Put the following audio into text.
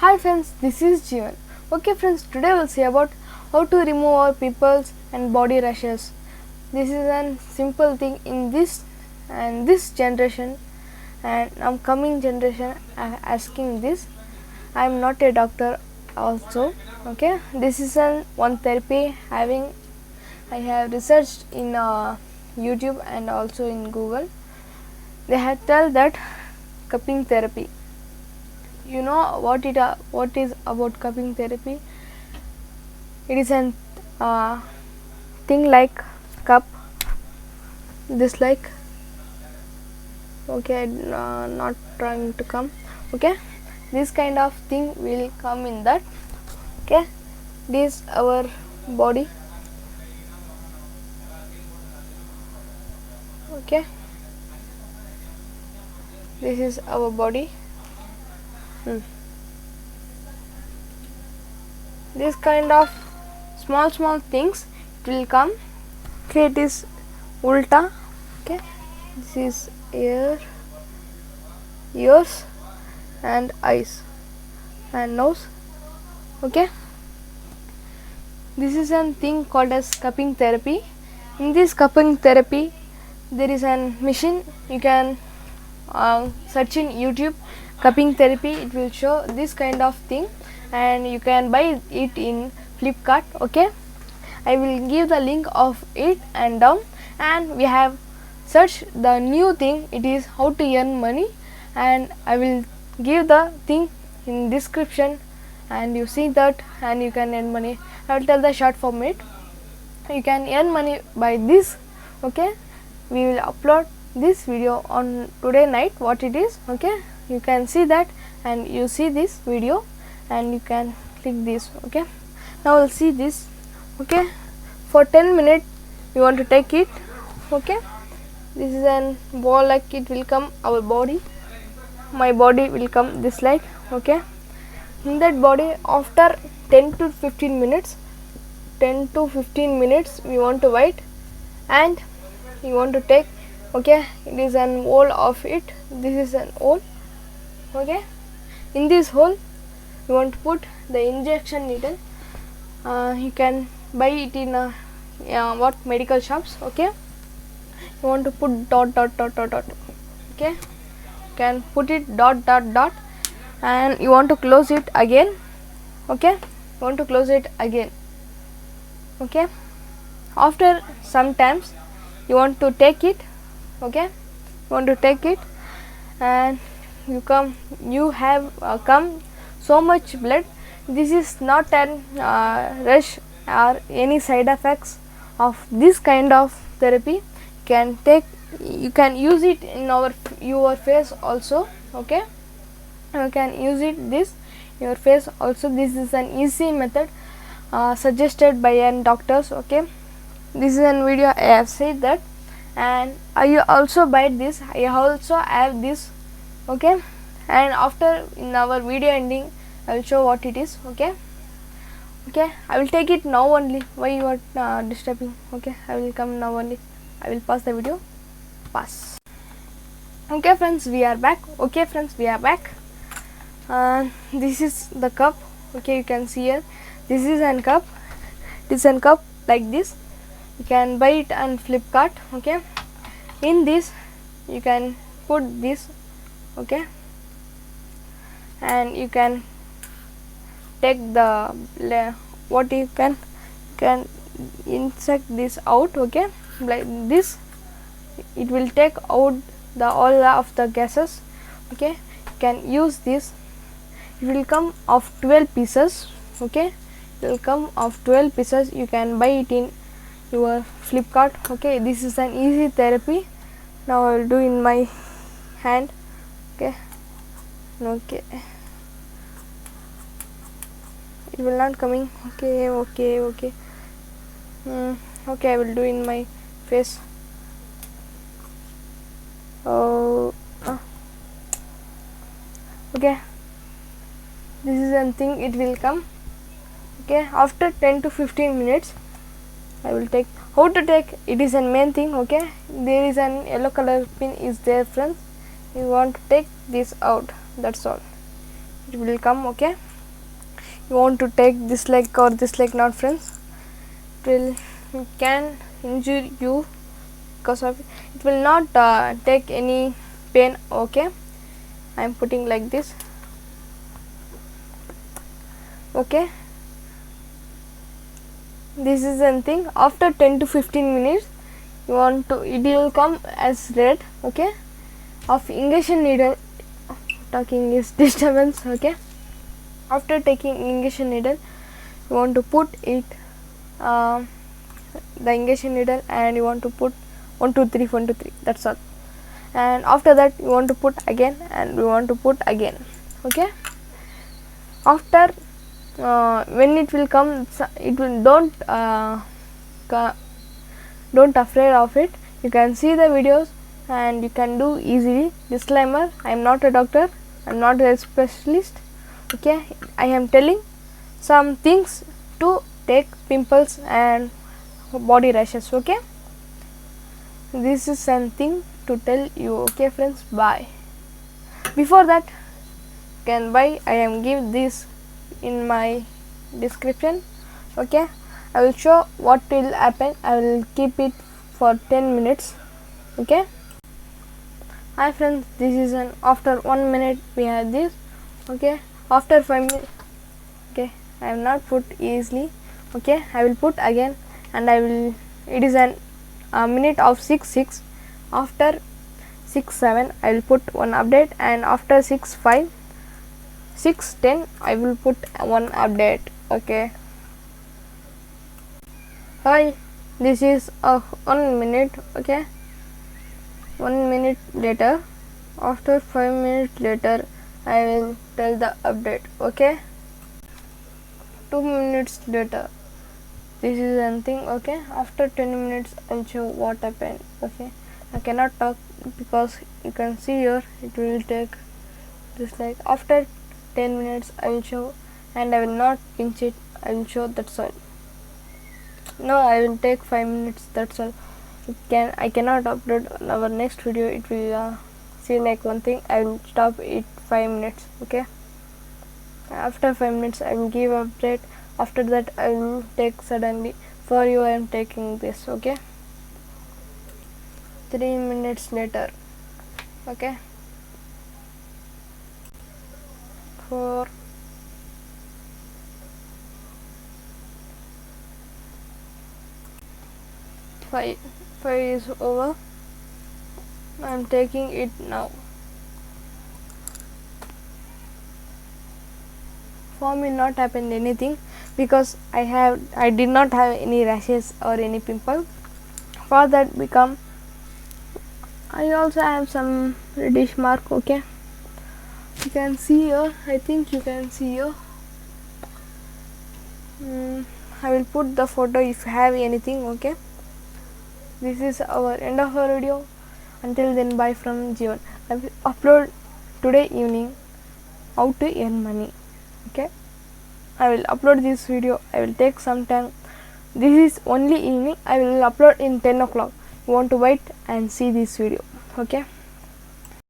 Hi friends, this is Jeevan. Okay friends, today we'll see about how to remove our pimples and body rashes. This is a simple thing in this generation and upcoming generation asking this. I am not a doctor also. Okay, this is one therapy I have researched in YouTube and also in Google. They have told that cupping therapy. You know what is about cupping therapy? It is an thing like cup, this like. Okay, not trying to come. Okay, this kind of thing will come in that. Okay, this our body. Okay, this is our body. This kind of small things it will come. Okay, it is ulta. Okay, this is ears and eyes and nose. Okay, this is a thing called as cupping therapy. In this cupping therapy, there is a machine. You can search in YouTube cupping therapy. It will show this kind of thing and you can buy it in Flipkart. Okay, I will give the link of it and down. And we have searched the new thing. It is how to earn money, and I will give the thing in description and you see that and you can earn money. I will tell the short form it. You can earn money by this. Okay, we will upload this video on today night what it is. Okay, you can see that and you see this video and you can click this. Okay, now we'll see this. Okay, for 10 minutes you want to take it. Okay, this is an ball like it will come our body. My body will come this like. Okay, in that body after 10 to 15 minutes we want to wait and you want to take. Okay, it is an hole of it. This is an hole. Okay, in this hole you want to put the injection needle. You can buy it in what medical shops. Okay, you want to put dot. Okay, you can put it dot and you want to close it again. Okay, you want to close it again. Okay, after sometimes you want to take it. Okay, you want to take it and you have come so much blood. This is not an rush or any side effects of this kind of therapy. You can use it in your face also. Okay, you can use it this your face also. This is an easy method suggested by doctors. Okay, this is an video I have said that, and I also buy this. I also have this. Okay, and after in our video ending I will show what it is. Okay, I will take it now only. Why you are disturbing? Okay, I will come now only. I will pause the video. Pass. Okay friends, we are back. This is the cup. Okay, you can see here. This is an cup. This is an cup like this. You can buy it on Flipkart. Okay, in this you can put this. Okay, and you can take the what you can insert this out. Okay, like this it will take out all of the gases. Okay, you can use this. It will come of 12 pieces. Okay, it will come of 12 pieces. You can buy it in your Flipkart. Okay, this is an easy therapy. Now I will do in my hand. Okay, it will not coming. Okay, okay, I will do in my face. Okay, this is one thing it will come. Okay, after 10 to 15 minutes I will take. How to take it is a main thing. Okay, there is an yellow color pin is there friends. You want to take this out, that's all. It will come. Okay, you want to take this leg or this leg, not friends. It can injure you because of it will not take any pain. Okay, I am putting like this. Okay, this is one thing. After 10 to 15 minutes you want to, it will come as red. Okay, of injection needle, talking is disturbance. Okay, after taking injection needle you want to put it the injection needle, and you want to put 1 2 3 1 2 3, that's all. And after that you want to put again, and you want to put again. Okay, after when it will come, it will don't afraid of it. You can see the videos and you can do easily. Disclaimer, I am not a doctor, I am not a specialist. Okay, I am telling some things to take pimples and body rashes. Okay, this is something to tell you. Okay friends, bye. Before that, you can buy, I am give this in my description. Okay, I will show what will happen. I will keep it for 10 minutes. Okay, hi friends, this is an after 1 minute we have this. Okay, after 5 minutes. Okay, I have not put easily. Okay, I will put again, and I will, it is an a minute of 6 after 6:07 I will put one update, and after 6:05 6:10 I will put one update. Okay, hi, this is 1 minute. Okay, 1 minute later, after 5 minutes later I will tell the update. Okay, 2 minutes later, this is something. Okay, after 10 minutes I'll show what happened. Okay, I cannot talk because you can see here it will take this, like after 10 minutes I will show, and I will not pinch it, I will show, that's all. No, I will take 5 minutes, that's all. I cannot upload on our next video. It will see like one thing. I will stop it 5 minutes. Okay, after 5 minutes I will give update. After that I will take suddenly. For you I am taking this. Okay, 3 minutes later. Okay, 4, 5 is over. I am taking it now. For me not happened anything because I did not have any rashes or any pimple. For that become, I also have some reddish mark. Okay, you can see here, I think you can see here. I will put the photo if you have anything. Okay, this is our end of our video. Until then, bye from Jeevan. I will upload today evening how to earn money. Okay, I will upload this video. I will take some time. This is only evening. I will upload in 10 o'clock. You want to wait and see this video. Okay.